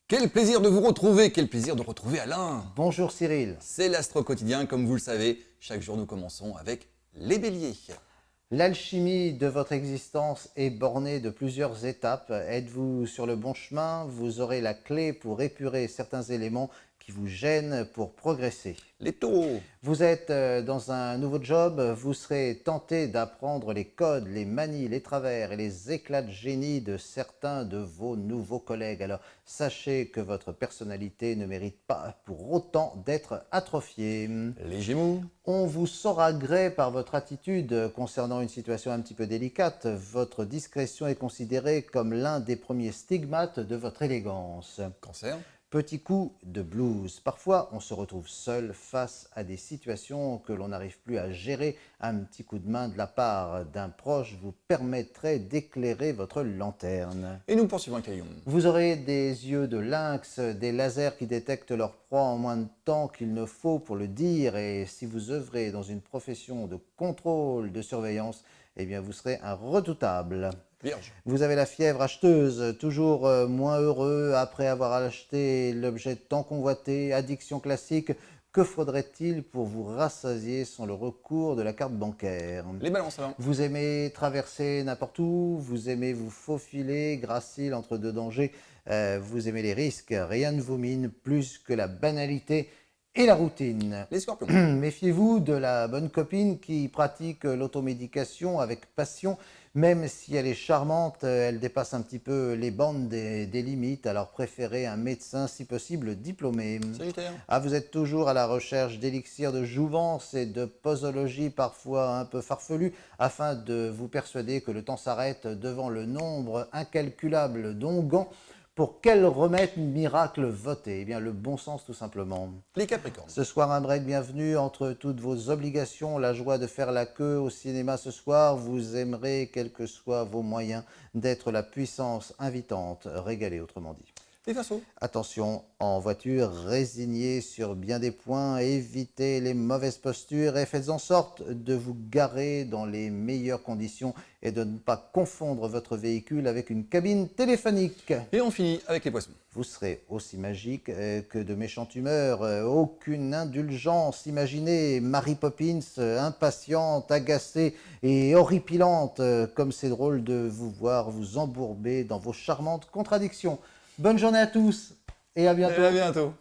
Quel plaisir de vous retrouver, quel plaisir de retrouver Alain. Bonjour Cyril. C'est l'Astro Quotidien, comme vous le savez, chaque jour nous commençons avec les béliers. L'alchimie de votre existence est bornée de plusieurs étapes. Êtes-vous sur le bon chemin? Vous aurez la clé pour épurer certains éléments qui vous gênent pour progresser. Les taureaux, Vous êtes dans un nouveau job, vous serez tenté d'apprendre les codes, les manies, les travers et les éclats de génie de certains de vos nouveaux collègues. Alors sachez que votre personnalité ne mérite pas pour autant d'être atrophiée. les gémeaux, On vous saura gré par votre attitude concernant une situation un petit peu délicate. Votre discrétion est considérée comme l'un des premiers stigmates de votre élégance. cancer, Petit coup de blues. Parfois, on se retrouve seul face à des situations que l'on n'arrive plus à gérer. Un petit coup de main de la part d'un proche vous permettrait d'éclairer votre lanterne. et nous poursuivons avec les lions. Vous aurez des yeux de lynx, des lasers qui détectent leur proie en moins de temps qu'il ne faut pour le dire. Et si vous œuvrez dans une profession de contrôle, de surveillance, eh bien vous serez un redoutable. Vierge, Vous avez la fièvre acheteuse, toujours moins heureux après avoir acheté l'objet tant convoité, addiction classique. Que faudrait-il pour vous rassasier sans le recours de la carte bancaire? les balances Alain. Vous aimez traverser n'importe où, vous aimez vous faufiler, gracile entre deux dangers, vous aimez les risques, rien ne vous mine plus que la banalité et la routine. Les scorpions, Méfiez-vous de la bonne copine qui pratique l'automédication avec passion. Même si elle est charmante, elle dépasse un petit peu les bornes des limites, alors préférez un médecin si possible diplômé. sagittaire, Ah, vous êtes toujours à la recherche d'élixirs de jouvence et de posologie parfois un peu farfelus afin de vous persuader que le temps s'arrête devant le nombre incalculable d'onguents. Pour quel remède miracle voter? Eh bien, le bon sens tout simplement. les capricornes, Ce soir, un break bienvenue entre toutes vos obligations, la joie de faire la queue au cinéma ce soir. Vous aimerez, quels que soient vos moyens, d'être la puissance invitante, régalée autrement dit. les Verseaux, Attention, en voiture, résignez sur bien des points, évitez les mauvaises postures et faites en sorte de vous garer dans les meilleures conditions et de ne pas confondre votre véhicule avec une cabine téléphonique. et on finit avec les poissons. Vous serez aussi magique que de méchante humeur, aucune indulgence. Imaginez Mary Poppins, impatiente, agacée et horripilante, comme c'est drôle de vous voir vous embourber dans vos charmantes contradictions. Bonne journée à tous et à bientôt. Et à bientôt.